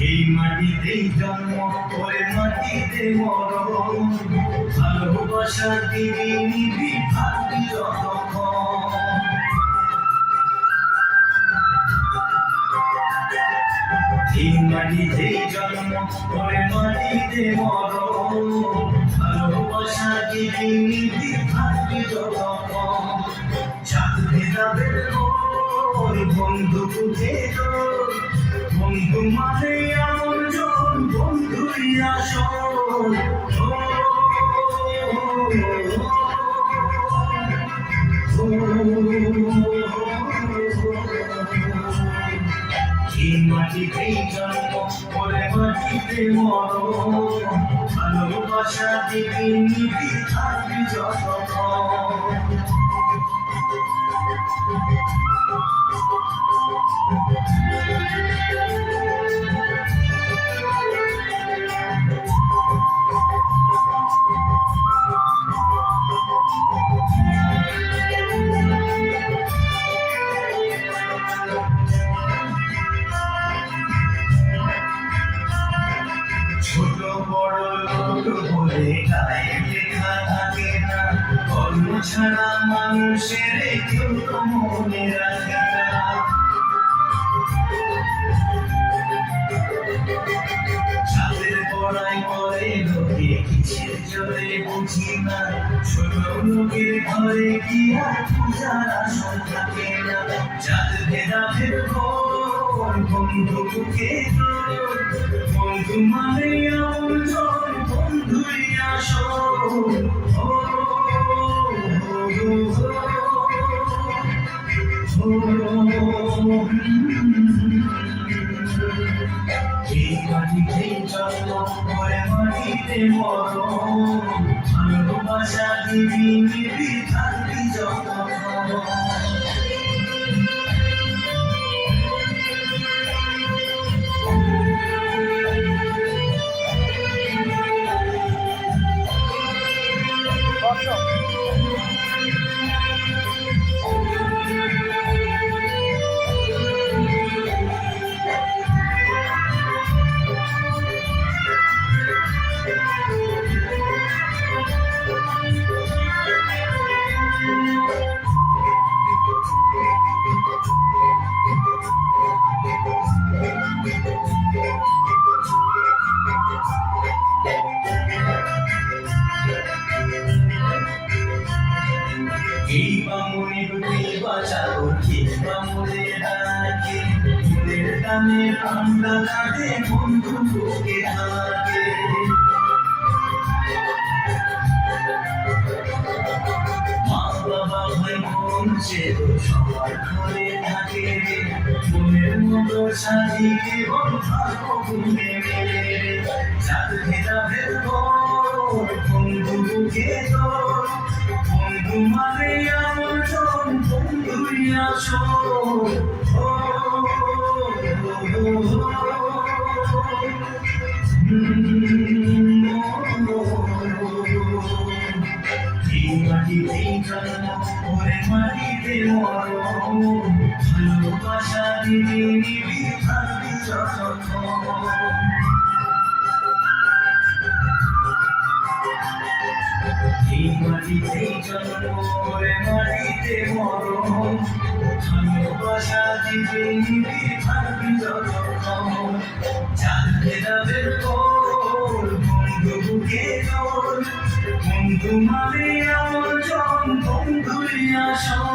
এই মাটিতেই জন্ম, ওই মাটিতে মরণ, ভালোবাসা দিবি নিবি থাকবি যতক্ষণ। এই মাটিতেই জন্ম, ওই মাটিতে মরণ, ভালোবাসা দিবি নিবি থাকবি যতক্ষণ। চাঁদ ভেদাবের ওই বন্ধু বুঝে তোর, বন্ধু মানে এমন জন, বন্ধুই আসল। এই মাটিতেই জন্ম, ওরে মাটিতে মরণ, ভালোবাসা দিবি নিবি থাকবি যতক্ষণ। ছোট বড় লোক বলে গায়ে লেখা থাকে না, কর্ম ছাড়া মানুষের কেউ তো মনে রাখে না। যাদের পড়াই করে লোকে কিসের জোরে বুঝি না, ছোট লোকের ঘরে কি আর পূজার আসন থাকে না। যাদের ভেদাভেদ বন্ধু বুকে তোর, বন্ধু মানে এমন জন, বন্ধুই আসল। এই মাটিতেই জন্ম, ওই মাটিতে মরণ, ভালোবাসা দিবি নিবি থাকবি যতক্ষণ। এই বামুনি দুটি বাঁচাও, কি বামুনে ডাকে, ফুলের টানে ঠান্ডা লাগে, বন্ধু বুকে থাকে। মা বাবা ভাই বোন সে তো সবার ঘরে থাকে, মনের মতো সাজিয়ে থাকো ঘুমে মেলে। চাঁদ ভেদাভেদ বন্ধু বুকে তোর, বন্ধু মানে এমন জন, বন্ধুই আসল। এই মাটিতেই জন্ম, ওই মাটিতে মরণ, ভালোবাসা দিবি নিবি থাকবি যতক্ষণ। এই মাটিতেই জন্ম, ওই মাটিতে মরণ, ভালোবাসা দিবি নিবি থাকবি যতক্ষণ। চাঁদ ভেদাভেদ বন্ধু বুকে তোর, বন্ধু মানে এমন জন, বন্ধুই আসল।